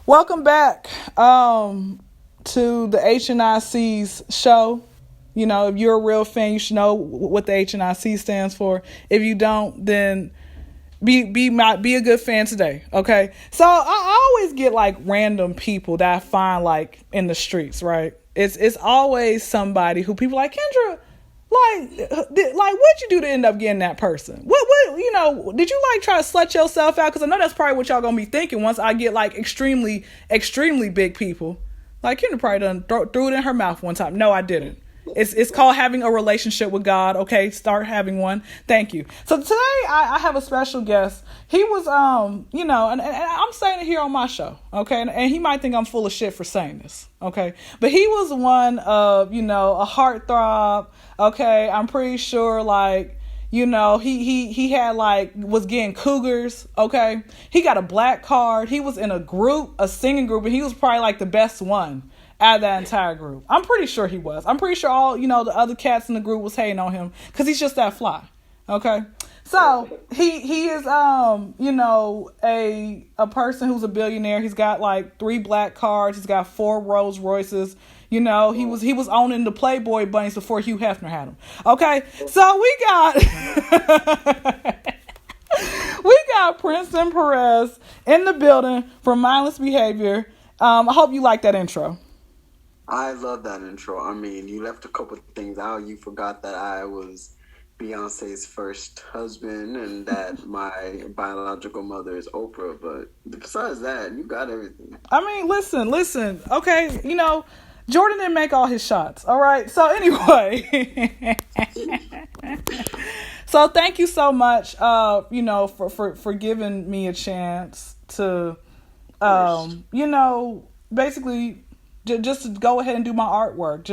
Welcome back to the HNIC's show. You know, if you're a real fan, you should know what the HNIC stands for. If you don't, then be a good fan today. Okay. So I always get like random people that I find like in the streets, right? It's always somebody who people like, Kendra, what'd you do to end up getting that person? Did you like try to slut yourself out? Because I know that's probably what y'all gonna be thinking once I get like extremely big people. Like Kendra probably done threw it in her mouth one time. No, I didn't. It's called having a relationship with God. Okay, start having one. Thank you. So today I have a special guest. He was and I'm saying it here on my show. Okay, and he might think I'm full of shit for saying this. Okay, but he was one of a heartthrob. Okay, I'm pretty sure he had was getting cougars. Okay, he got a black card. He was in a singing group, and he was probably like the best one out of that entire group. I'm pretty sure he was. I'm pretty sure all the other cats in the group was hating on him because he's just that fly. Okay, so he is a person who's a billionaire. He's got like 3 black cards. He's got 4 Rolls Royces. He was owning the Playboy bunnies before Hugh Hefner had him. Okay, so we got Princeton Perez in the building from Mindless Behavior. I hope you like that intro. I love that intro. I mean, you left a couple of things out. You forgot that I was Beyonce's first husband and that my biological mother is Oprah. But besides that, you got everything. I mean, listen. Okay, Jordan didn't make all his shots. All right. So anyway, so thank you so much. For giving me a chance to, basically just to go ahead and do my artwork.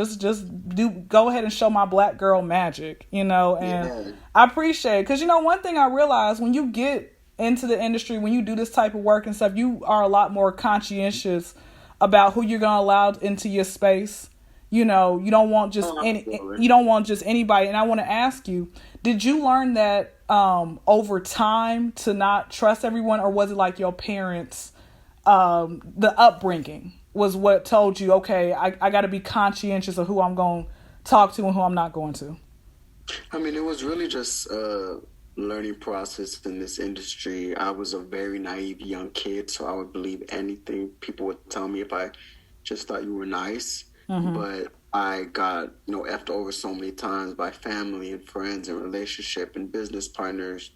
Go ahead and show my black girl magic. And I appreciate it because one thing I realized when you get into the industry, when you do this type of work and stuff, you are a lot more conscientious about who you're gonna allow into your space. You don't want just anybody. And I want to ask you, did you learn that over time to not trust everyone, or was it like your parents, the upbringing was what told you, okay, I got to be conscientious of who I'm going to talk to and who I'm not going to? I mean, it was really just learning process in this industry. I was a very naive young kid, so I would believe anything people would tell me if I just thought you were nice. Mm-hmm. But I got, effed over so many times by family and friends and relationship and business partners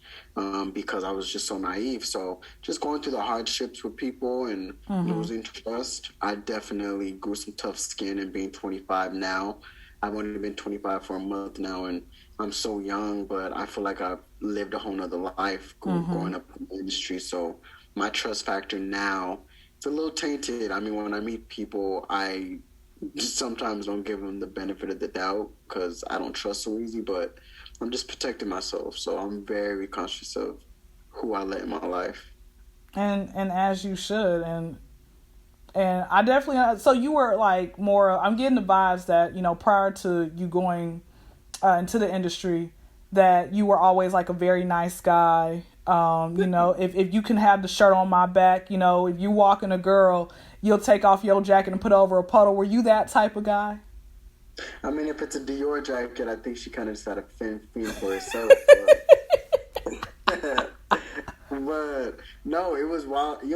because I was just so naive. So just going through the hardships with people and losing trust, I definitely grew some tough skin. And being 25 now, I've only been 25 for a month now, and I'm so young, but I feel like I've lived a whole nother life growing up in the industry. So my trust factor now, it's a little tainted. I mean, when I meet people, I just sometimes don't give them the benefit of the doubt because I don't trust so easy, but I'm just protecting myself. So I'm very conscious of who I let in my life. And as you should. And I definitely, so you were like more, I'm getting the vibes that, prior to you going into the industry, that you were always like a very nice guy. If you can have the shirt on my back, if you walking a girl, you'll take off your jacket and put it over a puddle. Were you that type of guy? I mean, if it's a Dior jacket, I think she kind of just had a fend for herself. But no, it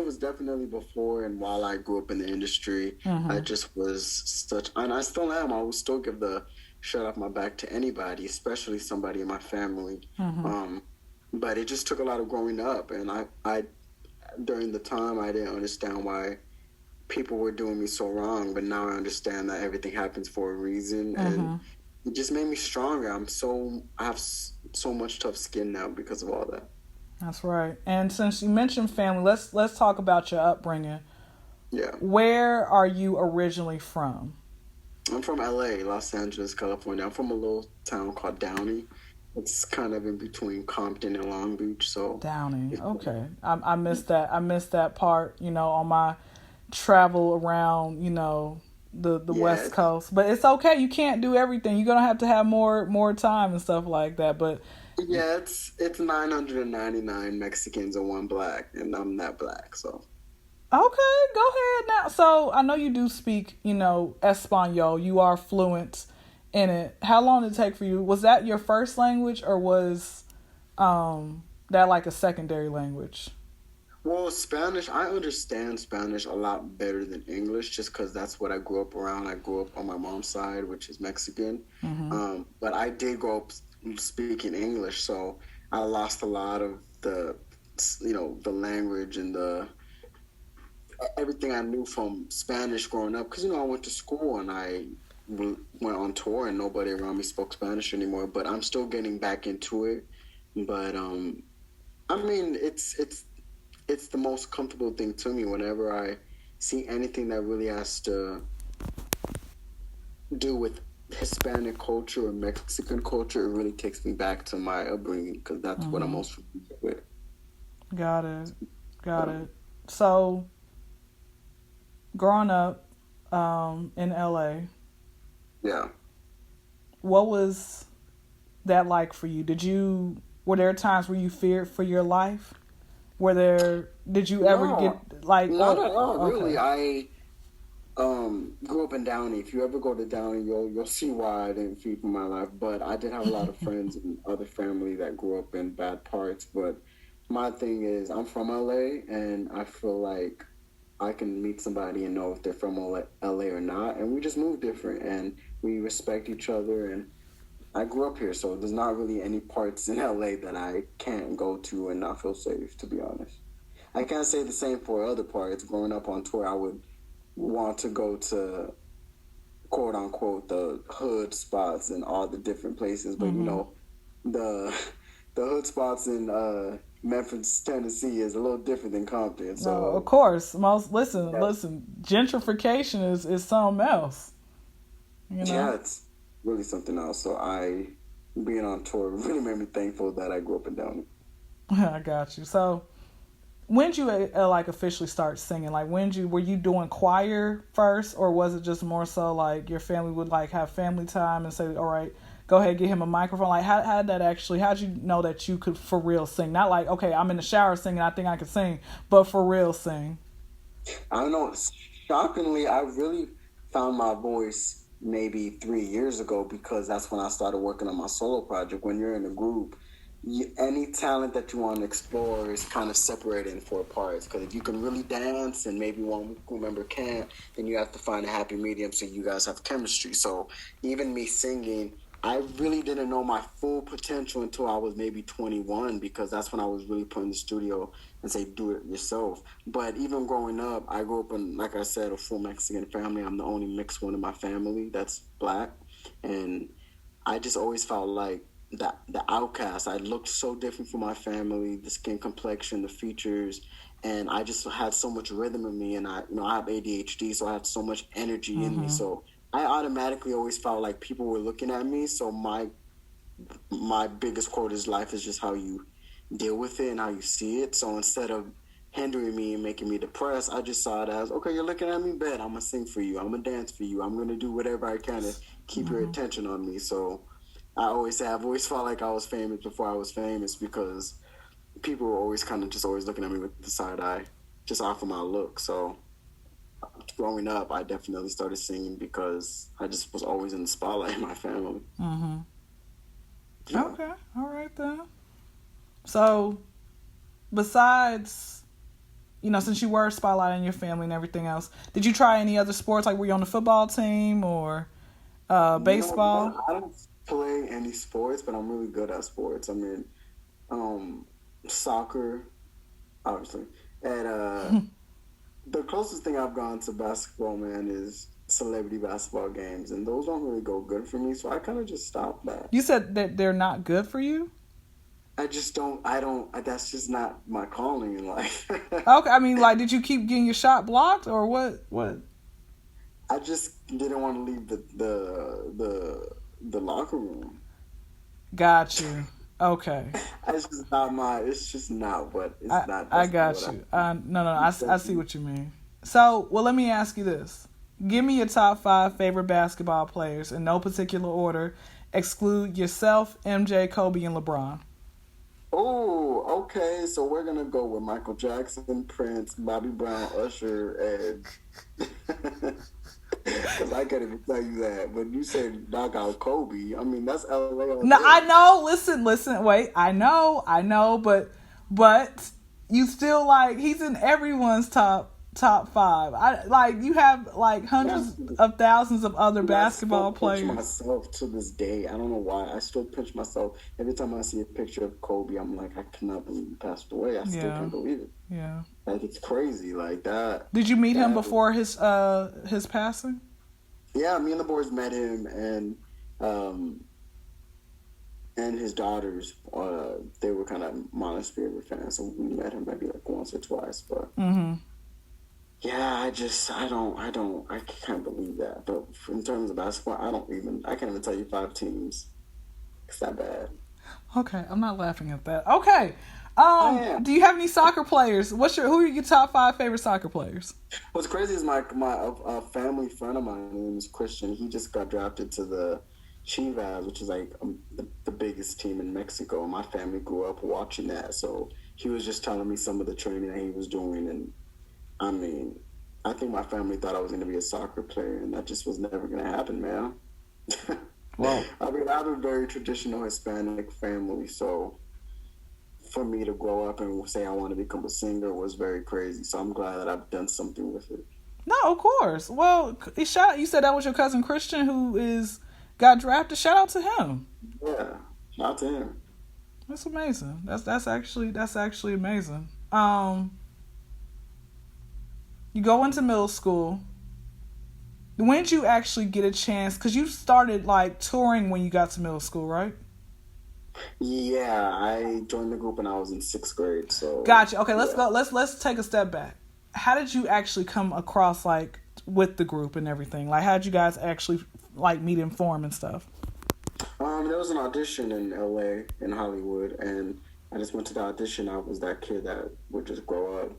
was definitely before and while I grew up in the industry. I just was and I still am. I will still give the shirt off my back to anybody, especially somebody in my family. But it just took a lot of growing up, and I during the time I didn't understand why people were doing me so wrong, but now I understand that everything happens for a reason, and it just made me stronger. I have so much tough skin now because of all that. That's right. And since you mentioned family, let's talk about your upbringing. Yeah. Where are you originally from? I'm from LA, Los Angeles, California. I'm from a little town called Downey. It's kind of in between Compton and Long Beach. So Downey. Okay. I missed that. I missed that part, on my travel around, the West Coast. But it's okay. You can't do everything. You're gonna have to have more time and stuff like that. But yeah, it's 999 Mexicans and 1 black, and I'm that black, so. Okay, go So I know you do speak, Espanol. You are fluent in it. How long did it take for you? Was that your first language, or was that like a secondary language? Well, Spanish, I understand Spanish a lot better than English just because that's what I grew up around. I grew up on my mom's side, which is Mexican. But I did grow up speaking English, so I lost a lot of the language and the everything I knew from Spanish growing up. Because, I went to school and I went on tour and nobody around me spoke Spanish anymore. But I'm still getting back into it. But, I mean, it's the most comfortable thing to me whenever I see anything that really has to do with Hispanic culture or Mexican culture. It really takes me back to my upbringing because that's what I'm most familiar with. Got it. So, growing up in LA, yeah, what was that like for you? Were there times where you feared for your life? Did you ever get like... Not at all, okay. really. I grew up in Downey. If you ever go to Downey, you'll see why I didn't fear for my life. But I did have a lot of friends and other family that grew up in bad parts. But my thing is, I'm from LA, and I feel like I can meet somebody and know if they're from LA or not. And we just move different, and we respect each other. And I grew up here, so there's not really any parts in LA that I can't go to and not feel safe, to be honest. I can't say the same for other parts. Growing up on tour, I would want to go to, quote unquote, the hood spots and all the different places. But, the hood spots in Memphis, Tennessee is a little different than Compton. So, no, of course. Listen, gentrification is something else. Yeah, it's really something else. So being on tour really made me thankful that I grew up in Downey. I got you. So, when did you like officially start singing? Like, were you doing choir first, or was it just more so like your family would like have family time and say, all right, go ahead, get him a microphone? Like, how'd you know that you could for real sing? Not like, okay, I'm in the shower singing, I think I can sing, but for real sing. I don't know. Shockingly, I really found my voice maybe 3 years ago because that's when I started working on my solo project. When you're in a group, any talent that you want to explore is kind of separated in 4 parts. Because if you can really dance and maybe one member can't, then you have to find a happy medium so you guys have chemistry. So even me singing, I really didn't know my full potential until I was maybe 21 because that's when I was really put in the studio and say, do it yourself. But even growing up, I grew up in, like I said, a full Mexican family. I'm the only mixed one in my family that's black. And I just always felt like the outcast. I looked so different from my family, the skin complexion, the features, and I just had so much rhythm in me. And I have ADHD, so I had so much energy in me. So I automatically always felt like people were looking at me. So my biggest quote is life is just how you deal with it and how you see it. So instead of hindering me and making me depressed, I just saw it as, okay, you're looking at me, bet I'm gonna sing for you, I'm gonna dance for you, I'm gonna do whatever I can to keep your attention on me. So I've always felt like I was famous before I was famous because people were always kind of just always looking at me with the side eye just off of my look. So growing up, I definitely started singing because I just was always in the spotlight in my family. Yeah. Okay, all right then. So, besides, since you were spotlighting your family and everything else, did you try any other sports? Like, were you on the football team or baseball? I don't play any sports, but I'm really good at sports. I mean, soccer, obviously, and the closest thing I've gone to basketball, man, is celebrity basketball games, and those don't really go good for me, so I kind of just stopped that. You said that they're not good for you? I don't, that's just not my calling in life. Okay, I mean, like, did you keep getting your shot blocked, or what? I just didn't want to leave the locker room. Got you. Okay. It's just not what it's not. I got you. I see what you mean. So, well, let me ask you this. Give me your top 5 favorite basketball players in no particular order. Exclude yourself, MJ, Kobe, and LeBron. Oh, okay. So we're going to go with Michael Jackson, Prince, Bobby Brown, Usher, and can't even tell you that. But you said knock out Kobe. I mean, that's LA all No, day. I know. Listen. Wait, I know, but you still like he's in everyone's top five. I like you have like hundreds of thousands of other basketball I still pinch players. myself to this day. I don't know why. I still pinch myself every time I see a picture of Kobe. I'm like, I cannot believe he passed away. I still can't believe it. Yeah. Like it's crazy. Like that. Did you meet him before his passing? Yeah, me and the boys met him, and his daughters. They were kind of Mindless Behavior fans, so we met him maybe like once or twice. But yeah, I can't believe that. But in terms of basketball, I can't even tell you 5 teams. It's that bad. Okay, I'm not laughing at that. Okay. Do you have any soccer players? Who are your top 5 favorite soccer players? What's crazy is my family friend of mine, his name is Christian. He just got drafted to the Chivas, which is like the biggest team in Mexico. My family grew up watching that, so he was just telling me some of the training that he was doing, and I mean, I think my family thought I was going to be a soccer player, and that just was never going to happen, man. Wow. I mean, I have a very traditional Hispanic family, so for me to grow up and say I want to become a singer was very crazy. So I'm glad that I've done something with it. No, of course. Well, you said that was your cousin Christian who got drafted. Shout out to him. Yeah, shout out to him. That's amazing. That's actually amazing. You go into middle school. When did you actually get a chance? Because you started like touring when you got to middle school, right? Yeah, I joined the group when I was in 6th grade. So gotcha. Okay, let's go. Let's take a step back. How did you actually come across like with the group and everything? Like, how did you guys actually like meet and form and stuff? There was an audition in LA, in Hollywood, and I just went to the audition. I was that kid that would just grow up,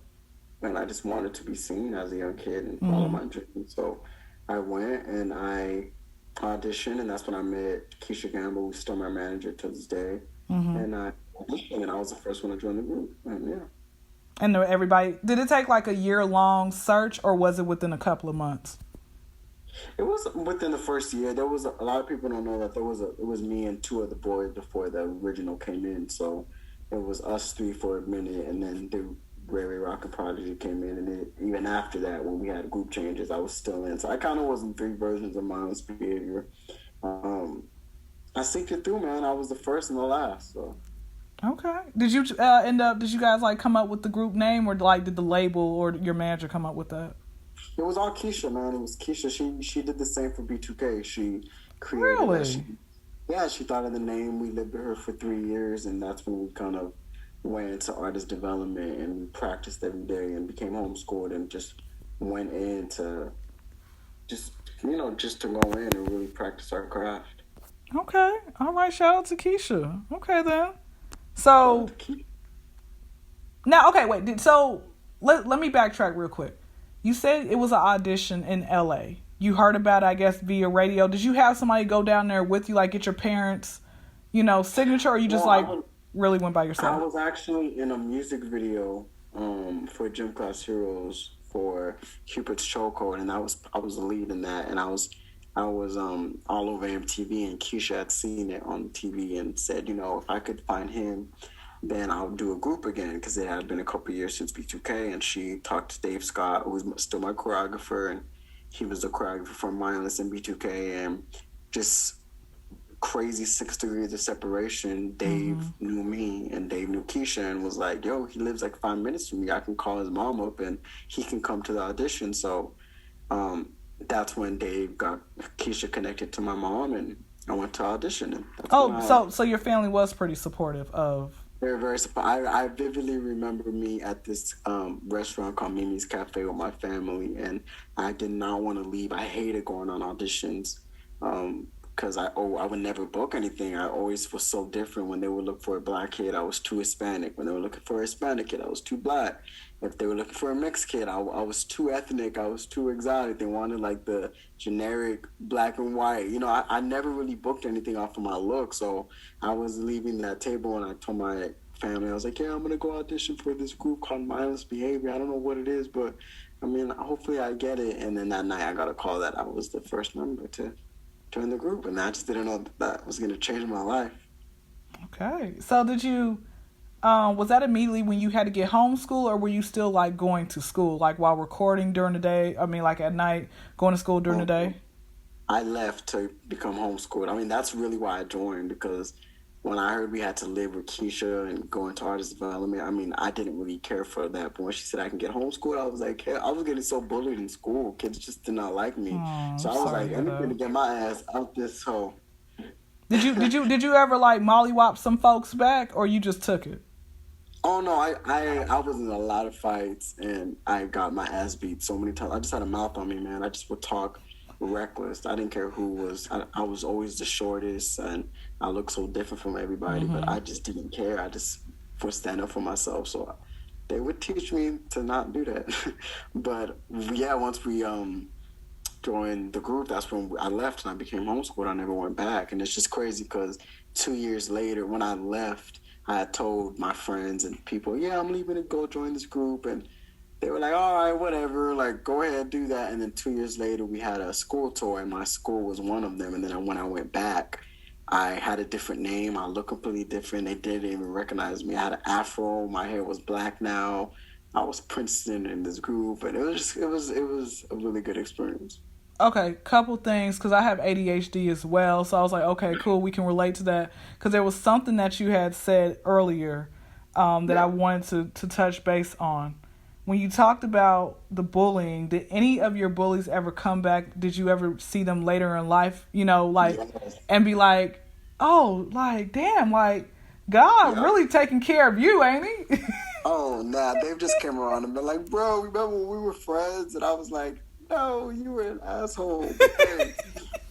and I just wanted to be seen as a young kid and follow my dreams. So I went and I auditioned, and that's when I met Keisha Gamble, who's still my manager to this day. And I was the first one to join the group. And yeah. And everybody, did it take like a year-long search, or was it within a couple of months? It was within the first year. There was a lot of people don't know that it was me and 2 other boys before the original came in. So it was us 3 for a minute, and then the Ray Ray Rock and Prodigy came in, and then even after that, when we had group changes, I was still in. So I kind of was in 3 versions of Mindless Behavior. I synced it through, man. I was the first and the last. So. Okay. Did you Did you guys like come up with the group name, or like did the label or your manager come up with that? It was all Keisha, man. It was Keisha. She did the same for B2K. She created really. She thought of the name. We lived with her for 3 years, and that's when we kind of went into artist development and practiced every day and became homeschooled and just went into just to go in and really practice our craft. Okay. All right. Shout out to Keisha. Okay then. So now, okay, wait. So let me backtrack real quick. You said it was an audition in LA. You heard about it, I guess, via radio. Did you have somebody go down there with you, like get your parents, signature, or you just really went by yourself? I was actually in a music video for Gym Class Heroes for Cupid's Chokehold, and I was the lead in that, and I was all over MTV, and Keisha had seen it on TV and said, if I could find him, then I'll do a group again, because it had been a couple years since B2K, and she talked to Dave Scott, who was still my choreographer, and he was the choreographer for Mindless and B2K, and just crazy 6 degrees of separation. Dave knew me, and Dave knew Keisha, and was like, yo, he lives like 5 minutes from me. I can call his mom up, and he can come to the audition. So that's when Dave got Keisha connected to my mom, and I went to audition. And so your family was pretty supportive of... They're very supportive. I vividly remember me at this restaurant called Mimi's Cafe with my family, and I did not want to leave. I hated going on auditions because I would never book anything. I always was so different. When they would look for a black kid, I was too Hispanic. When they were looking for a Hispanic kid, I was too black. If they were looking for a mixed kid, I was too ethnic. I was too exotic. They wanted like the generic black and white. I never really booked anything off of my look. So I was leaving that table, and I told my family, I was like, yeah, I'm going to go audition for this group called Mindless Behavior. I don't know what it is, but I mean, hopefully I get it. And then that night I got a call that I was the first member to join the group, and I just didn't know that was going to change my life. Okay. So did you, was that immediately when you had to get homeschool, or were you still like going to school, like while recording during the day? I mean, like at night, going to school during the day? I left to become homeschooled. I mean, that's really why I joined, because when I heard we had to live with Keisha and go into artist development, I mean, I didn't really care for that. But when she said I can get homeschooled, I was like, hey, I was getting so bullied in school. Kids just did not like me. So I was like, I'm going to get my ass out this hole. Did you ever like mollywop some folks back, or you just took it? Oh no, I was in a lot of fights and I got my ass beat so many times. I just had a mouth on me, man. I just would talk reckless. I didn't care who was. I was always the shortest, and I looked so different from everybody. But I just didn't care. I just would stand up for myself. So they would teach me to not do that. But yeah, once we joined the group, that's when I left and I became homeschooled. I never went back, and it's just crazy because 2 years later, when I left, I had told my friends and people, yeah, I'm leaving to go join this group, and they were like, all right, whatever, like, go ahead, do that. And then 2 years later, we had a school tour, and my school was one of them. And then when I went back, I had a different name. I looked completely different. They didn't even recognize me. I had an afro. My hair was black now. I was Princeton in this group, and it was a really good experience. Okay, couple things, because I have ADHD as well. So I was like, okay, cool, we can relate to that. Because there was something that you had said earlier that I wanted to touch base on. When you talked about the bullying, did any of your bullies ever come back? Did you ever see them later in life, and be like, oh, like, damn, like, God really taking care of you, ain't he? Oh, nah, they've just came around and been like, bro, remember when we were friends? And I was like, no, you were an asshole.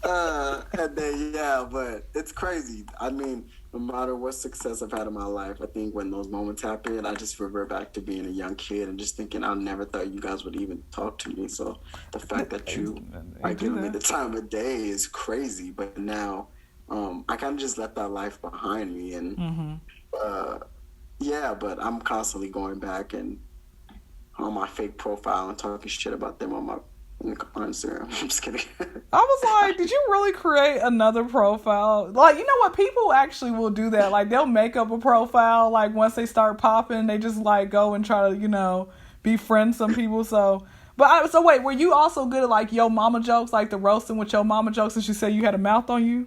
And then, yeah, but it's crazy. I mean, no matter what success I've had in my life, I think when those moments happen, I just revert back to being a young kid and just thinking I never thought you guys would even talk to me. So the fact that you are giving me the time of day is crazy. But now I kind of just left that life behind me. And yeah, but I'm constantly going back and on my fake profile and talking shit about them on my Instagram. I'm just kidding. I was like, did you really create another profile? Like, you know what? People actually will do that. Like, they'll make up a profile. Like, once they start popping, they just like go and try to, befriend some people. So, so wait, were you also good at like yo mama jokes, like the roasting with your mama jokes, and she said you had a mouth on you?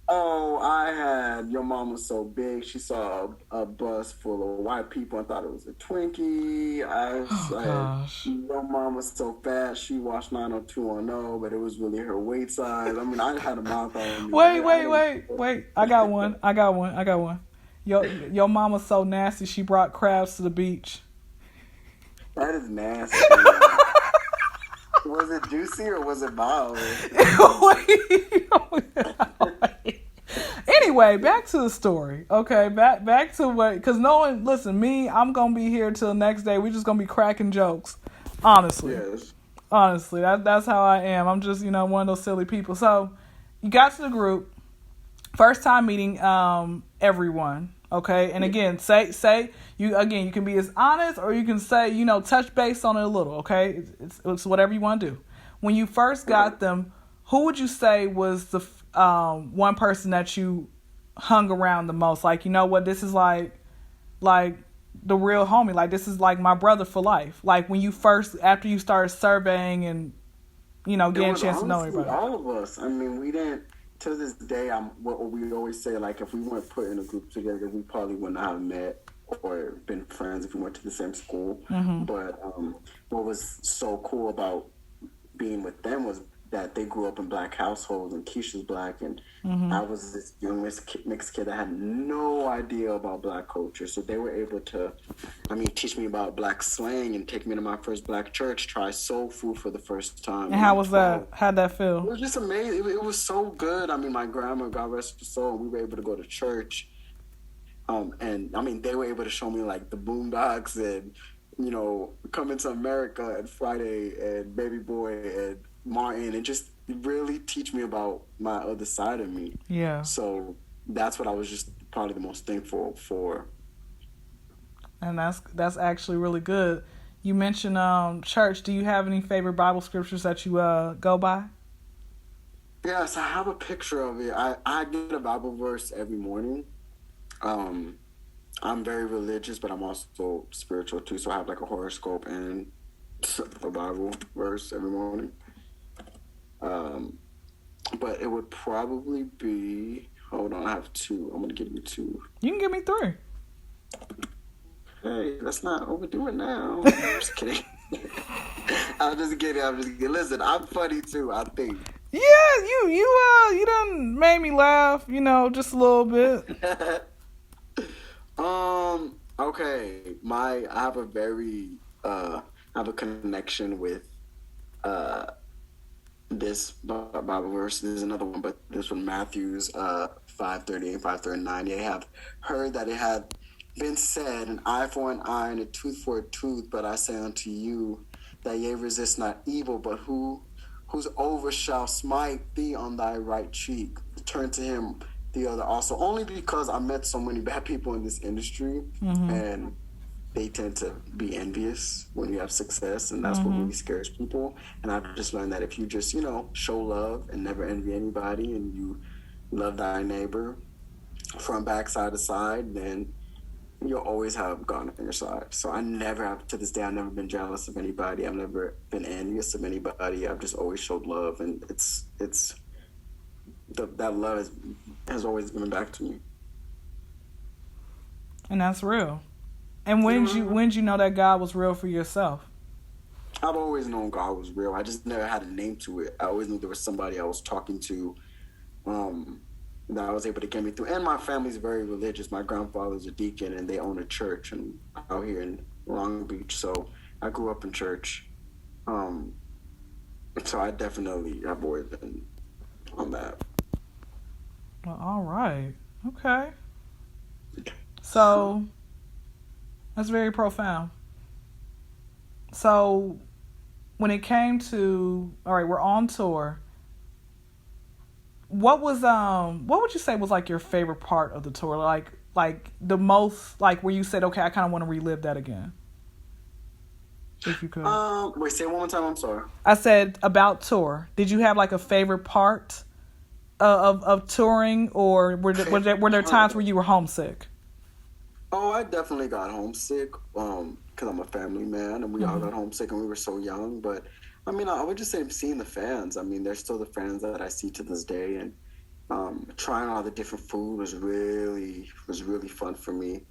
Oh, I had your mom was so big. She saw a bus full of white people and thought it was a Twinkie. I was gosh. Your mom was so fat. She watched 90210, but it was really her weight size. I mean, I had a mouth on me. Wait. I got one. Your mama's so nasty, she brought crabs to the beach. That is nasty. Was it juicy or was it mild? Anyway, back to the story. Okay, back to what, because listen, I'm gonna be here till next day. We're just gonna be cracking jokes. Honestly. Yes. Honestly, that's how I am. I'm just, one of those silly people. So you got to the group, first time meeting everyone. Okay, and again, say you can be as honest, or you can say, touch base on it a little. Okay, it's whatever you want to do. When you first got them, who would you say was the one person that you hung around the most? Like, you know what, this is like the real homie. Like, this is like my brother for life. Like, when you after you started surveying and getting a chance to know everybody. All of us. I mean, we didn't. To this day, what we always say, like, if we weren't put in a group together, we probably wouldn't have met or been friends if we went to the same school. Mm-hmm. But what was so cool about being with them was that they grew up in black households, and Keisha's black, and I was this young mixed kid that had no idea about black culture. So they were able to, teach me about black slang and take me to my first black church, try soul food for the first time. And how was that? How'd that feel? It was just amazing. It was so good. I mean, my grandma, God rest her soul, and we were able to go to church. And they were able to show me like the Boondocks and, Coming to America and Friday and Baby Boy and Martin, and just really teach me about my other side of me. Yeah. So that's what I was just probably the most thankful for. And that's actually really good. You mentioned church. Do you have any favorite Bible scriptures that you go by? Yes, I have a picture of it. I get a Bible verse every morning. I'm very religious, but I'm also spiritual too. So I have like a horoscope and a Bible verse every morning. But it would probably be. Hold on, I have two. I'm gonna give you two. You can give me three. Hey, let's not overdo it now. I'm just kidding. I'm just kidding. Listen, I'm funny too, I think. Yeah, you done made me laugh, just a little bit. Okay. I have a very I have a connection with this Bible verse. There's another one, but this one, Matthew's 5:30 and 5:39. They have heard that it had been said, an eye for an eye and a tooth for a tooth, but I say unto you that ye resist not evil, but whose over shall smite thee on thy right cheek, turn to him the other also. Only because I met so many bad people in this industry, and they tend to be envious when you have success, and that's what really scares people. And I've just learned that if you just, show love and never envy anybody, and you love thy neighbor from backside to side, then you'll always have God on your side. So I never have, to this day, I've never been jealous of anybody. I've never been envious of anybody. I've just always showed love, and that love has always given back to me. And that's real. And when did you know that God was real for yourself? I've always known God was real. I just never had a name to it. I always knew there was somebody I was talking to that I was able to get me through. And my family's very religious. My grandfather's a deacon, and they own a church out here in Long Beach. So I grew up in church. So I definitely have always been on that. Well, all right. Okay. So that's very profound. So when it came to, all right, we're on tour. What would you say was like your favorite part of the tour? Like the most, like where you said, okay, I kind of want to relive that again. If you could. Wait, say it one more time. I'm sorry. I said about tour. Did you have like a favorite part of touring, or were there times where you were homesick? Oh, I definitely got homesick. Because I'm a family man, and we all got homesick, and we were so young. But I mean, I would just say seeing the fans. I mean, they're still the fans that I see to this day, and trying all the different food was really fun for me.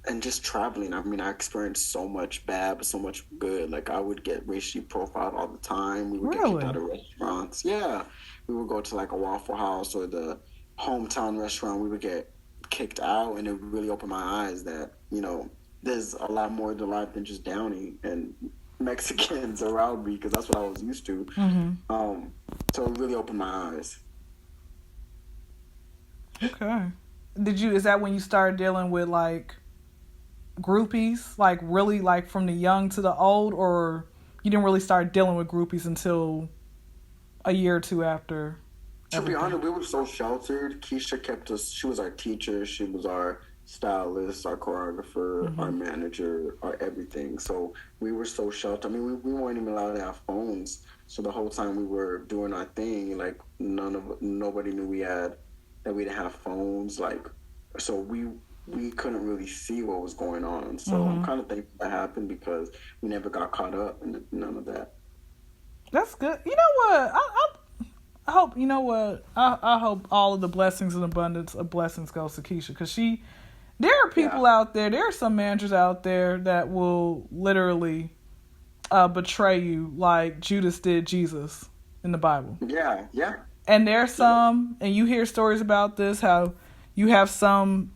And just traveling. I mean, I experienced so much bad, but so much good. Like, I would get racially profiled all the time. We would get kicked out of restaurants. Yeah. We would go to, like, a Waffle House or the hometown restaurant. We would get kicked out, and it really opened my eyes that, there's a lot more to life than just Downey and Mexicans around me, because that's what I was used to. So it really opened my eyes. Okay. Is that when you started dealing with, like, groupies, like really like from the young to the old, or you didn't really start dealing with groupies until a year or two after? To be honest, we were so sheltered. Keisha kept us. She was our teacher. She was our stylist, our choreographer, our manager, our everything. So we were so sheltered. I mean, we weren't even allowed to have phones. So the whole time we were doing our thing, like nobody knew that we didn't have phones. Like, so we couldn't really see what was going on. So I'm kind of thankful that happened, because we never got caught up in none of that. That's good. You know what? I hope, I hope all of the blessings and abundance of blessings goes to Keisha, because there are people out there, there are some managers out there that will literally betray you like Judas did Jesus in the Bible. Yeah. And there's some, and you hear stories about this, how you have some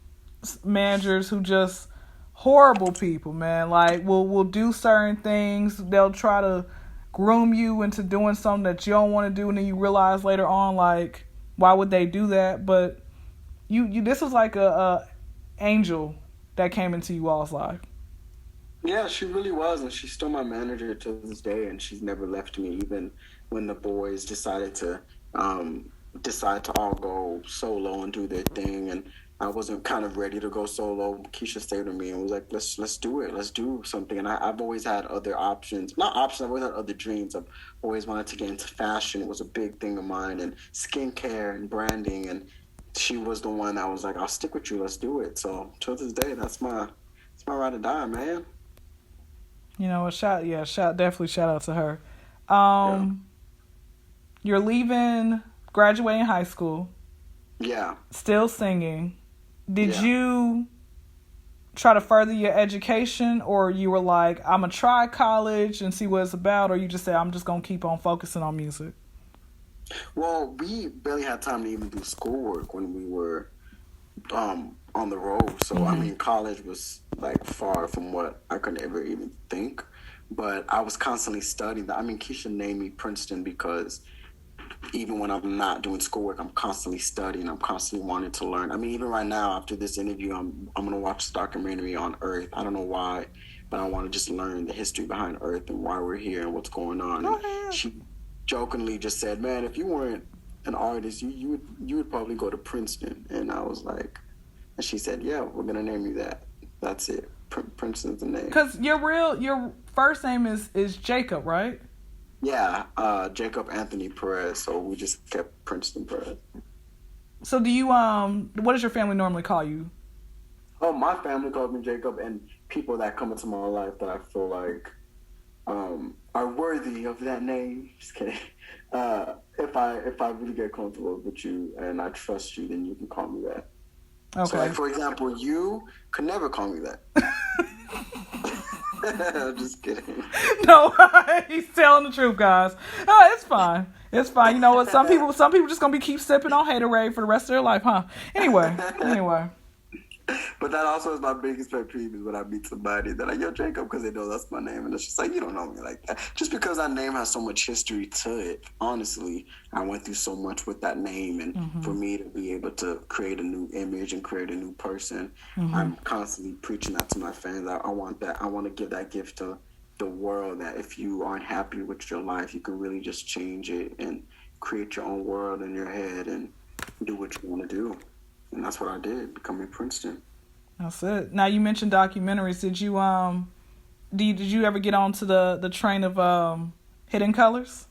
managers who just horrible people, man. Like will do certain things. They'll try to groom you into doing something that you don't want to do, and then you realize later on, like, why would they do that? But you this was like a angel that came into you all's life. Yeah, she really was, and she's still my manager to this day, and she's never left me, even when the boys decided to all go solo and do their thing. And I wasn't kind of ready to go solo. Keisha stayed with me and was like, let's do it. Let's do something. And I've always had other options. Not options, I've always had other dreams. I've always wanted to get into fashion. It was a big thing of mine, and skincare and branding. And she was the one that was like, I'll stick with you. Let's do it. So to this day, that's my ride or die, man. You know, definitely shout out to her. Yeah. You're leaving, graduating high school, Yeah. still singing. Did Yeah. you try to further your education, or you were like, I'm going to try college and see what it's about, or you just said, I'm just going to keep on focusing on music? Well, we barely had time to even do schoolwork when we were on the road. So, I mean, college was like far from what I could ever even think. But I was constantly studying that. I mean, Keisha named me Princeton because even when I'm not doing schoolwork, I'm constantly studying. I'm constantly wanting to learn. I mean, even right now, after this interview, I'm gonna watch the documentary on Earth. I don't know why, but I want to just learn the history behind Earth and why we're here and what's going on. Go And ahead. she jokingly just said, "Man, if you weren't an artist, you would probably go to Princeton." And I was like, and she said, "Yeah, we're gonna name you that. That's it. Princeton's the name." Because your first name is Jacob, right? Yeah, Jacob Anthony Perez. So we just kept Princeton Perez. So do you, what does your family normally call you? Oh, my family calls me Jacob, and people that come into my life that I feel like are worthy of that name. Just kidding. If I really get comfortable with you and I trust you, then you can call me that. Okay. So, like, for example, you could never call me that. I'm just kidding. No, he's telling the truth, guys. Oh, it's fine. It's fine. You know what? Some people just gonna keep sipping on haterade for the rest of their life, huh? Anyway. But that also is my biggest pet peeve is when I meet somebody that like, yo, Jacob, because they know that's my name. And it's just like, you don't know me like that. Just because that name has so much history to it. Honestly, I went through so much with that name. And for me to be able to create a new image and create a new person, I'm constantly preaching that to my fans. I want that. I want to give that gift to the world, that if you aren't happy with your life, you can really just change it and create your own world in your head and do what you want to do. And that's what I did, becoming Princeton. That's it. Now you mentioned documentaries. Did you ever get onto the train of Hidden Colors?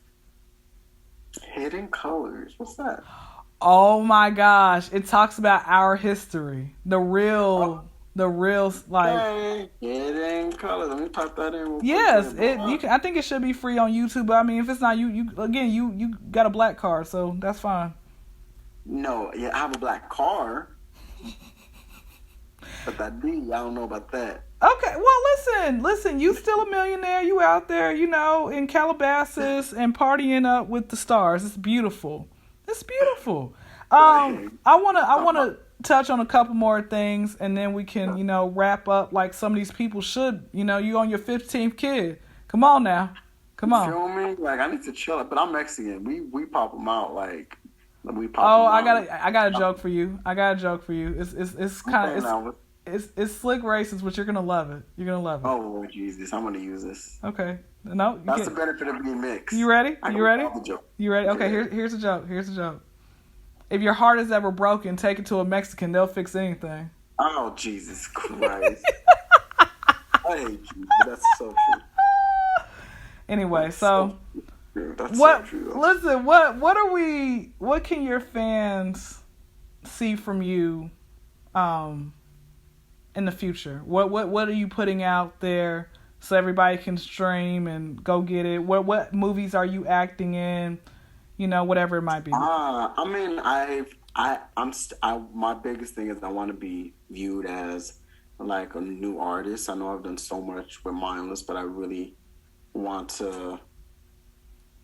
Hidden Colors? What's that? Oh my gosh! It talks about our history, the real like. Hey, Hidden Colors. Let me type that in. Yes, I think it should be free on YouTube. But I mean, if it's not, you got a black card, so that's fine. No, yeah, I have a black car. But that D, I don't know about that. Okay, well, listen. You still a millionaire. You out there, in Calabasas and partying up with the stars. It's beautiful. I wanna touch on a couple more things, and then we can, wrap up like some of these people should. You on your 15th kid. Come on now, come on. Feel me? Like I need to chill. But I'm Mexican. We pop them out like. We pop them out. I got a joke for you. It's kind of it's slick racist, but you're gonna love it. Oh Lord Jesus, I'm gonna use this. Okay, no, that's the benefit of being mixed. You ready? You ready? Okay, Yeah. here's a joke. If your heart is ever broken, take it to a Mexican. They'll fix anything. Oh Jesus Christ! I hate you. That's so true. Anyway, That's so true. That's what? So true. Listen, what can your fans see from you? In the future, what are you putting out there so everybody can stream and go get it? What movies are you acting in? Whatever it might be. I mean, my biggest thing is I want to be viewed as like a new artist. I know I've done so much with Mindless, but I really want to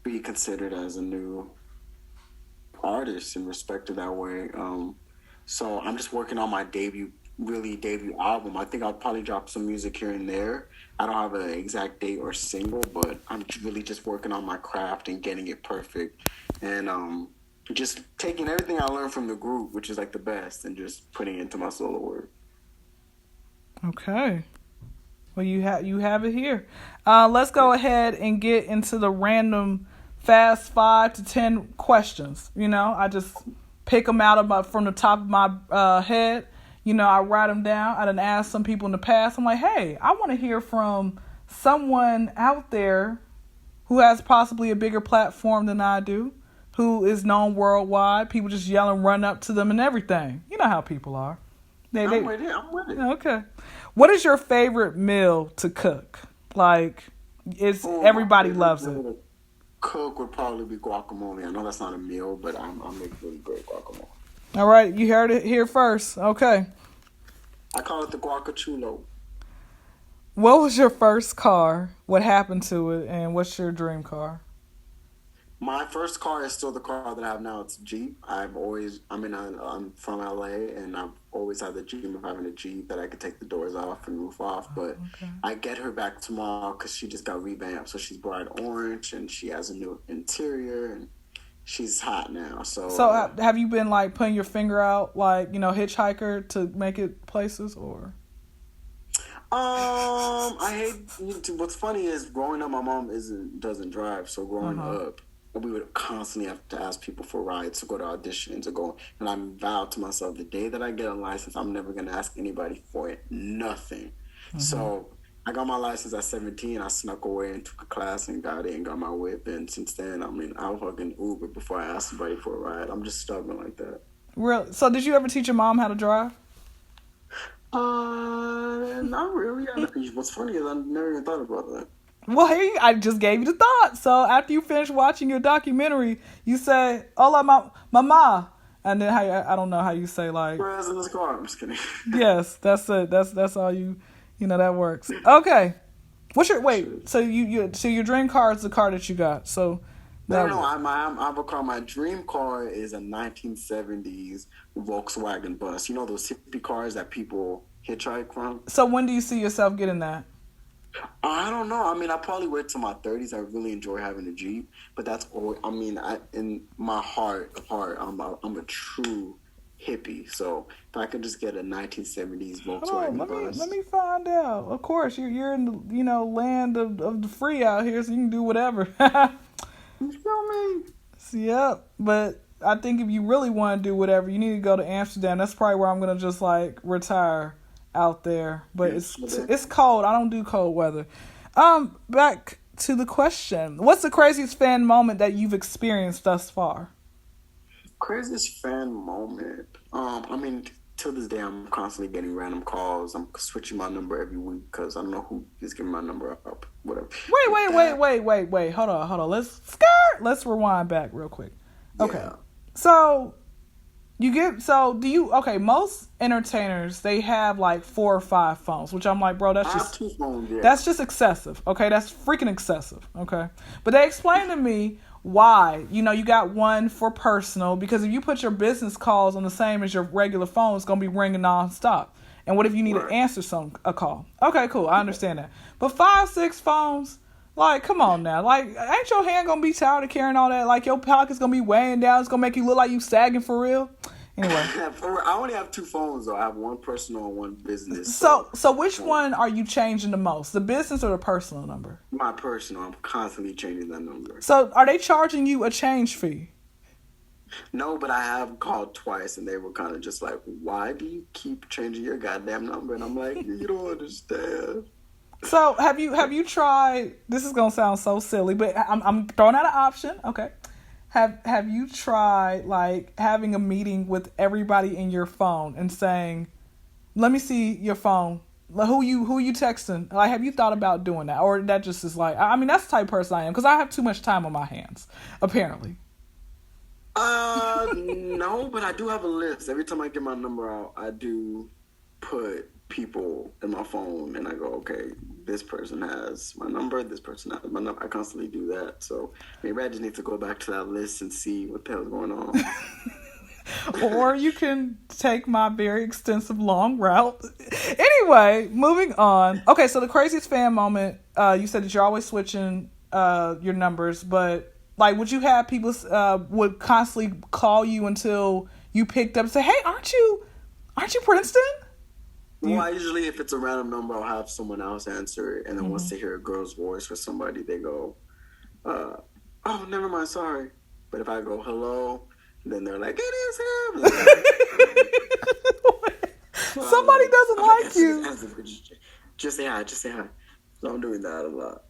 be considered as a new artist and respected that way. So I'm just working on my debut album. I think I'll probably drop some music here and there. I don't have an exact date or single, but I'm really just working on my craft and getting it perfect. And just taking everything I learned from the group, which is like the best, and just putting it into my solo work. Okay. Well, you have it here. Let's go ahead and get into the random fast 5 to 10 questions. I just pick them out from the top of my head. I write them down. I done asked some people in the past. I'm like, hey, I want to hear from someone out there who has possibly a bigger platform than I do, who is known worldwide. People just yelling, run up to them and everything. You know how people are. I'm with it. Okay. What is your favorite meal to cook? Like, everybody loves it. Cook would probably be guacamole. I know that's not a meal, but I make really great guacamole. All right, you heard it here first. Okay. I call it the guacachulo. What was your first car? What happened to it? And what's your dream car? My first car is still the car that I have now. It's a Jeep. I'm from LA, and I've always had the dream of having a Jeep that I could take the doors off and roof off. But I get her back tomorrow because she just got revamped. So she's bright orange, and she has a new interior, and she's hot now. So have you been like putting your finger out, like, hitchhiker to make it places, or? I hate. What's funny is growing up, my mom doesn't drive. So growing up, we would constantly have to ask people for rides to go to auditions or go. And I vowed to myself, the day that I get a license, I'm never gonna ask anybody for it. Nothing. So I got my license at 17. I snuck away and took a class and got it and got my whip. And since then, I'll fucking Uber before I ask somebody for a ride. I'm just stubborn like that. Really? So did you ever teach your mom how to drive? Not really. What's funny is I never even thought about that. Well, hey, I just gave you the thought. So after you finish watching your documentary, you say, "Hola, mama," and then I don't know how you say like. Whereas in this car, I'm just kidding. Yes, that's it. That's all you that works. Okay, what's your wait? So your dream car is the car that you got. So. No. My dream car is a 1970s Volkswagen bus. You know those hippie cars that people hitchhike from? So when do you see yourself getting that? I don't know. I probably wait till my 30s. I really enjoy having a Jeep, but that's all. In my heart of heart, I'm a true hippie. So if I could just get a 1970s Volkswagen bus. Let me find out. Of course, you're in the land of the free out here, so you can do whatever. You feel me? Yep, but I think if you really want to do whatever, you need to go to Amsterdam. That's probably where I'm gonna just like retire out there. But it's cold. I don't do cold weather. Back to the question: what's the craziest fan moment that you've experienced thus far? Craziest fan moment. Till this day, I'm constantly getting random calls. I'm switching my number every week because I don't know who is giving my number up. Whatever. Wait. Hold on. Let's rewind back real quick. Okay. Yeah. So most entertainers, they have like 4 or 5 phones, which I'm like, bro, I have 2 phones, yeah. That's just excessive. Okay. That's freaking excessive. Okay. But they explained to me why. You got one for personal, because if you put your business calls on the same as your regular phone, it's going to be ringing nonstop. And what if you need to answer a call? Okay, cool. I understand that. But 5, 6 phones, like, come on now. Like, ain't your hand going to be tired of carrying all that? Like, your pocket's going to be weighing down. It's going to make you look like you sagging for real. Anyway. I only have 2 phones, though. I have one personal and one business. So which one are you changing the most? The business or the personal number? My personal. I'm constantly changing that number. So are they charging you a change fee? No, but I have called twice, and they were kind of just like, why do you keep changing your goddamn number? And I'm like, you don't understand. So have you tried, this is going to sound so silly, but I'm throwing out an option, okay? Have you tried like having a meeting with everybody in your phone and saying, "Let me see your phone. Who you texting?" Like, have you thought about doing that, or that just is like? That's the type of person I am, because I have too much time on my hands, apparently. No, but I do have a list. Every time I get my number out, I do put people in my phone, and I go, okay, this person has my number, this person has my number. I constantly do that. So maybe I just need to go back to that list and see what the hell's going on. Or you can take my very extensive long route. Anyway, moving on. Okay, so the craziest fan moment, you said that you're always switching your numbers, but like, would you have people would constantly call you until you picked up and say, "Hey, aren't you Princeton?" Well, usually if it's a random number, I'll have someone else answer it, and then once they hear a girl's voice or somebody, they go, "Oh, never mind, sorry." But if I go, "Hello," then they're like, "It is him." Somebody doesn't like you. Just say hi. Just say hi. So I'm doing that a lot.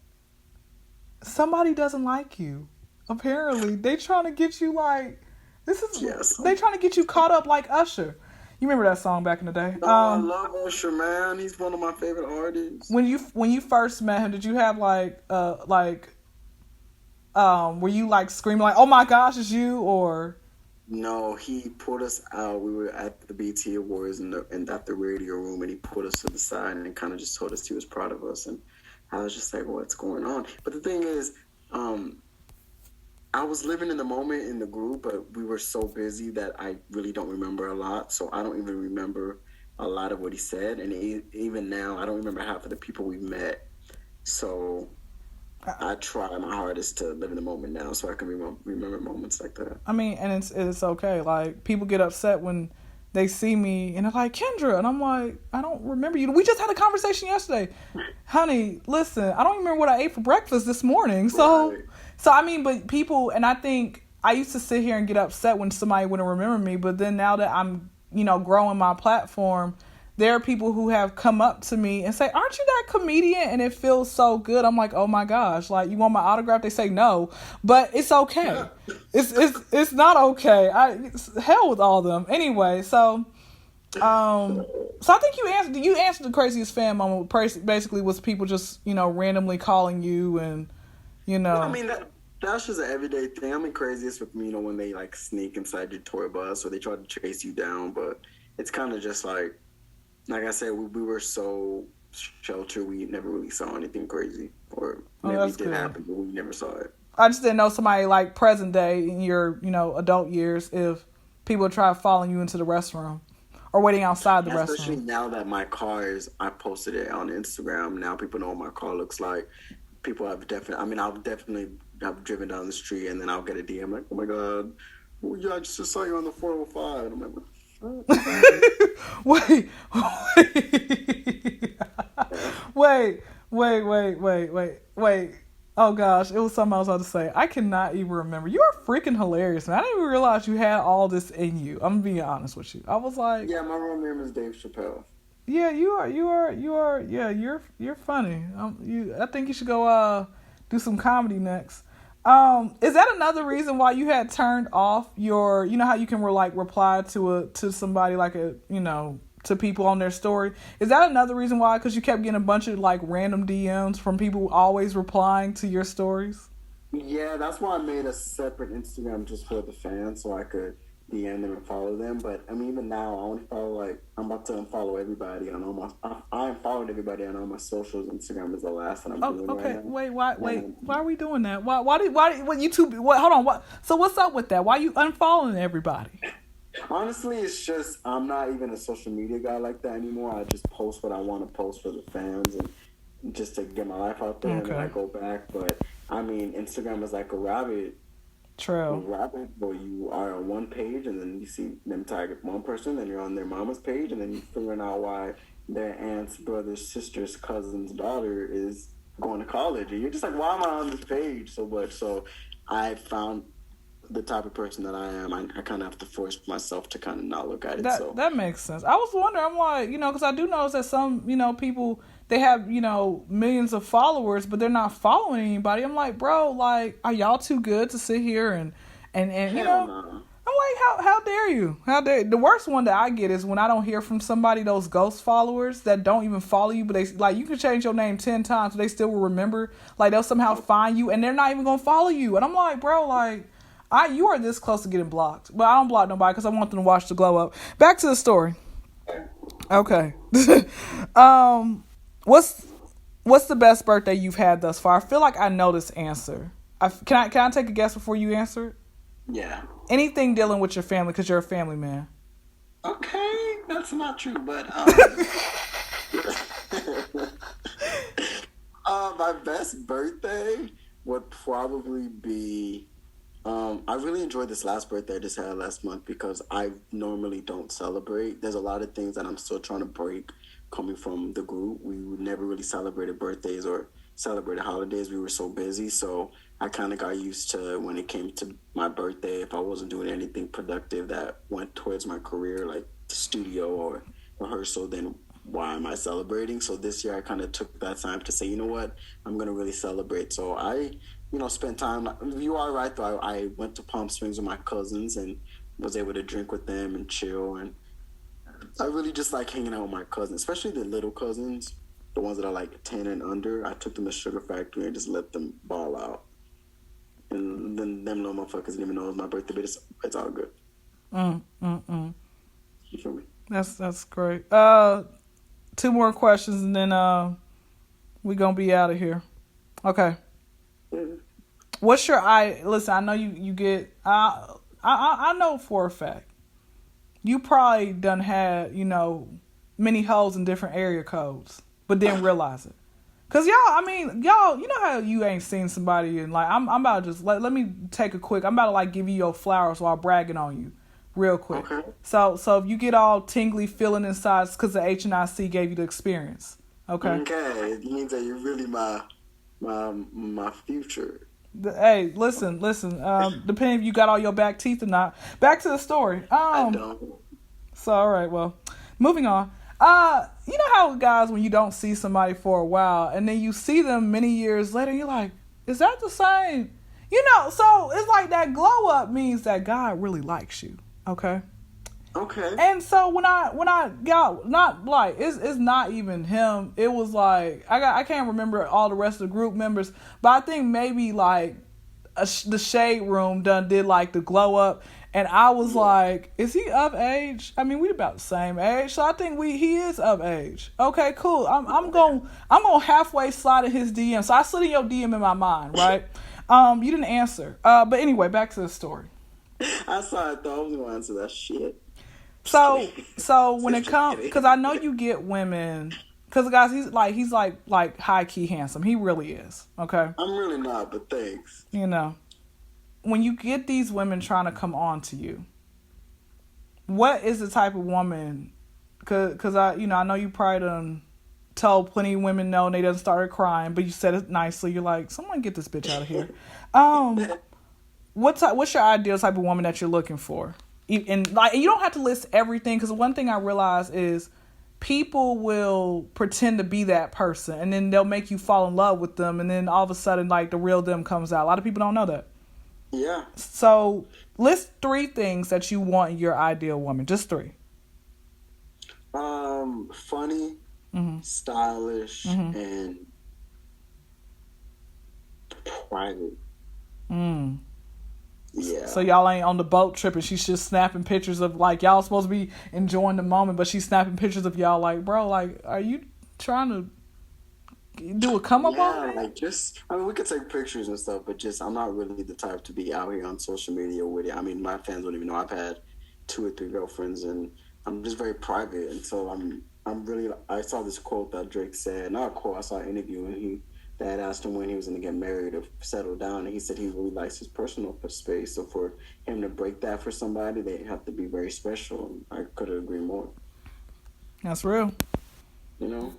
Somebody doesn't like you. Apparently, they trying to get you like this is. Yes. They trying to get you caught up like Usher. You remember that song back in the day? I love Usher, man. He's one of my favorite artists. When you first met him, did you have were you like screaming like, "Oh my gosh, it's you," or? No, he pulled us out. We were at the BT Awards and at the radio room, and he pulled us to the side and kind of just told us he was proud of us. And I was just like, what's going on? But the thing is, I was living in the moment in the group, but we were so busy that I really don't remember a lot. So I don't even remember a lot of what he said. And even now, I don't remember half of the people we met. So I try my hardest to live in the moment now so I can remember moments like that. I mean, and it's okay. Like, people get upset when they see me and they're like, Kendra. And I'm like, I don't remember you. We just had a conversation yesterday. Honey, listen, I don't remember what I ate for breakfast this morning. So, Right. I mean, but people, and I think I used to sit here and get upset when somebody wouldn't remember me. But then now that I'm, growing my platform, there are people who have come up to me and say, aren't you that comedian? And it feels so good. I'm like, oh my gosh, like, you want my autograph? They say no, but it's okay. It's not okay. Hell with all of them. Anyway, so I think you answered the craziest fan moment basically was people just, randomly calling you and, I mean, that's just an everyday thing. I mean, craziest with me, when they like sneak inside your tour bus or they try to chase you down, but it's kind of just like I said, we were so sheltered, we never really saw anything crazy. Or maybe it did happen, but we never saw it. I just didn't know somebody like present day in your, adult years if people try following you into the restroom or waiting outside the restroom. Especially now that my car I posted it on Instagram. Now people know what my car looks like. People have definitely have driven down the street and then I'll get a DM like, oh my God, I just saw you on the 405. And I'm like, Wait. Oh gosh, it was something I was about to say. I cannot even remember. You are freaking hilarious, man. I didn't even realize you had all this in you. I'm being honest with you. I was like, yeah, my real name is Dave Chappelle. Yeah, you are. Yeah, you're funny. I think you should go do some comedy next. Is that another reason why you had turned off your, how you can reply to somebody to people on their story? Is that another reason why? Because you kept getting a bunch of random DMs from people always replying to your stories? Yeah, that's why I made a separate Instagram just for the fans so I could DM them and follow them. But I mean, even now, I only follow I'm about to unfollow everybody on all my. I unfollowed everybody on all my socials. Instagram is the last one I'm doing right now. Why are we doing that? Why YouTube? Hold on. So what's up with that? Why are you unfollowing everybody? Honestly, it's just I'm not even a social media guy like that anymore. I just post what I want to post for the fans and just to get my life out there, and then I go back. But I mean, Instagram is like a rabbit. True. Rabbit, where you are on one page and then you see them tag one person, then you're on their mama's page, and then you're figuring out why their aunt's brother's sister's cousin's daughter is going to college, and you're just like, why am I on this page so much? So I found the type of person that I am. I kind of have to force myself to kind of not look at it. That makes sense. I was wondering, I'm like, because I do notice that some, people, they have, millions of followers, but they're not following anybody. I'm like, bro, are y'all too good to sit here and no. I'm like, how dare you? How dare the worst one that I get is when I don't hear from somebody, those ghost followers that don't even follow you, but they you can change your name 10 times, but they still will remember. They'll somehow find you and they're not even gonna follow you. And I'm like, bro, you are this close to getting blocked, but I don't block nobody because I want them to watch the glow up. Back to the story. Okay. What's the best birthday you've had thus far? I feel like I know this answer. Can I take a guess before you answer? Yeah. Anything dealing with your family because you're a family man. Okay, that's not true, but my best birthday would probably be. I really enjoyed this last birthday I just had last month because I normally don't celebrate. There's a lot of things that I'm still trying to break coming from the group. We never really celebrated birthdays or celebrated holidays. We were so busy. So I kind of got used to when it came to my birthday, if I wasn't doing anything productive that went towards my career, like the studio or for her. So then why am I celebrating? So this year I kind of took that time to say, you know what, I'm going to really celebrate. So I, spent time. You are right, though. I went to Palm Springs with my cousins and was able to drink with them and chill. And I really just like hanging out with my cousins, especially the little cousins, the ones that are like 10 and under. I took them to Sugar Factory and just let them ball out. And then them little motherfuckers didn't even know it was my birthday, but it's all good. You feel me? That's great. 2 more questions and then we gonna be out of here. Okay. Yeah. What's your listen, I know you get I know for a fact you probably done had, many hoes in different area codes, but didn't realize it. Cause y'all, you know how you ain't seen somebody and like I'm about to just let me take a quick. I'm about to like give you your flowers while bragging on you, real quick. Okay. So if you get all tingly feeling inside, it's because the HNIC gave you the experience. Okay. Okay, it means that you're really my future. Hey, listen. Depending if you got all your back teeth or not. Back to the story. I don't. So all right, well, moving on. You know how guys, when you don't see somebody for a while and then you see them many years later, you're like, is that the same? So it's like that glow up means that God really likes you. Okay. Okay. And so when I got, not like it's not even him. It was like I can't remember all the rest of the group members, but I think maybe like the shade room did like the glow up, and I was like, is he of age? I mean, we about the same age, so I think he is of age. Okay, cool. I'm gonna halfway slide in his DM. So I slid in your DM in my mind, right? You didn't answer. But anyway, back to the story. I saw it though. I was gonna answer that shit. So when it comes, because I know you get women, because guys, he's like high key handsome. He really is. Okay. I'm really not, but thanks. When you get these women trying to come on to you, what is the type of woman? Because I know you probably done told plenty of women no, and they done started crying, but you said it nicely. You're like, someone get this bitch out of here. What's your ideal type of woman that you're looking for? And like, you don't have to list everything, because one thing I realize is people will pretend to be that person, and then they'll make you fall in love with them, and then all of a sudden, like, the real them comes out. A lot of people don't know that. Yeah. So list 3 things that you want in your ideal woman. Just 3. Funny, stylish, and private. Yeah. So y'all ain't on the boat trip and she's just snapping pictures of, like, y'all supposed to be enjoying the moment, but she's snapping pictures of y'all like, bro, like, are you trying to do a come up on me? Like we could take pictures and stuff, but I'm not really the type to be out here on social media with it. I mean, my fans don't even know I've had 2 or 3 girlfriends, and I'm just very private. And so I'm really, I saw this quote that Drake said, not a quote, I saw an interview, and Dad asked him when he was going to get married or settle down, and he said he really likes his personal space. So for him to break that for somebody, they have to be very special. I couldn't agree more. That's real.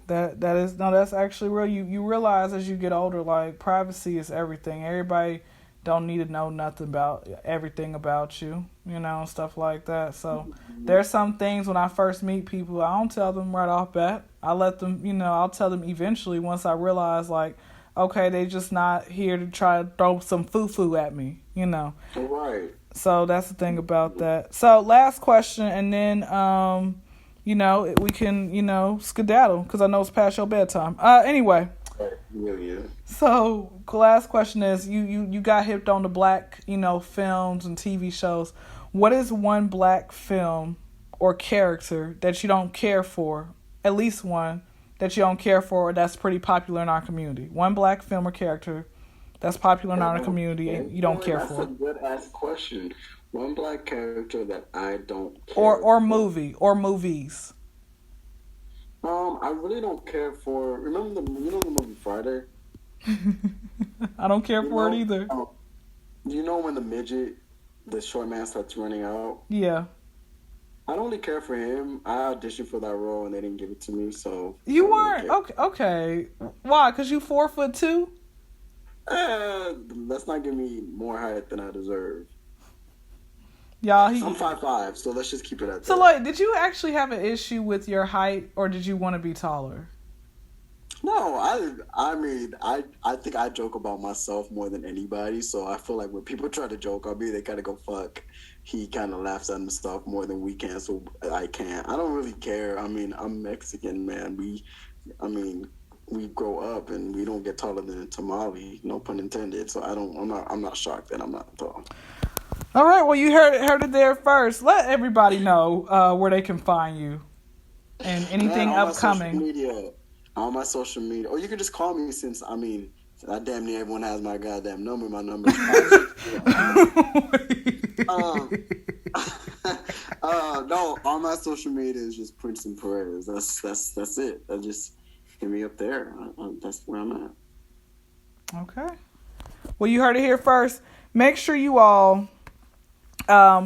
That's actually real. You realize as you get older, like, privacy is everything. Everybody don't need to know nothing about everything about you, stuff like that. So there's some things when I first meet people, I don't tell them right off bat. I let them, I'll tell them eventually once I realize, like, okay, they just not here to try to throw some foo-foo at me, Right. So that's the thing about that. So last question, and then, we can, skedaddle, because I know it's past your bedtime. Anyway. Yeah. So last question is, you got hipped on the black, films and TV shows. What is one black film or character that you don't care for? At least one that you don't care for, or that's pretty popular in our community. One black film or character that's popular in our community and you don't care for. That's a good ass question. One black character that I don't care or movie or movies. I really don't care for. Remember the movie Friday? I don't care for it either. When the short man starts running out? Yeah. I don't really care for him. I auditioned for that role and they didn't give it to me, so... You weren't? Okay. Why? Because you 4'2"? Let's not give me more height than I deserve. Y'all, I'm 5'5", so let's just keep it at So, that. like, did you actually have an issue with your height, or did you want to be taller? No, I mean, I think I joke about myself more than anybody. So I feel like when people try to joke on me, they kind of go, fuck. He kind of laughs at himself more than we can, so I can't. I don't really care. I mean, I'm Mexican, man. We grow up and we don't get taller than a tamale, no pun intended. So I'm not shocked that I'm not tall. All right, well, you heard it there first. Let everybody know where they can find you and anything Man, upcoming. On my social media, or you can just call me since I damn near everyone has my goddamn number. My number is 5. No, all my social media is just Princeton Perez. That's it. Just hit me up there. That's where I'm at. Okay. Well, you heard it here first. Make sure you all,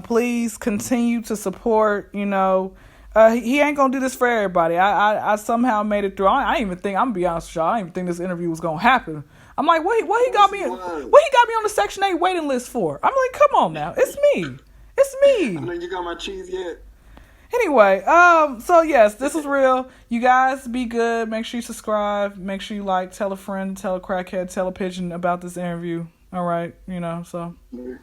please continue to support. He ain't gonna do this for everybody. I somehow made it through. I didn't even think. I'm gonna be honest with y'all. I didn't even think this interview was gonna happen. I'm like, what he got me? What he got me on the Section 8 waiting list for? I'm like, come on now, it's me. I mean, you got my cheese yet? Anyway, so yes, this is real. You guys be good. Make sure you subscribe. Make sure you like. Tell a friend. Tell a crackhead. Tell a pigeon about this interview. All right, so. Yeah.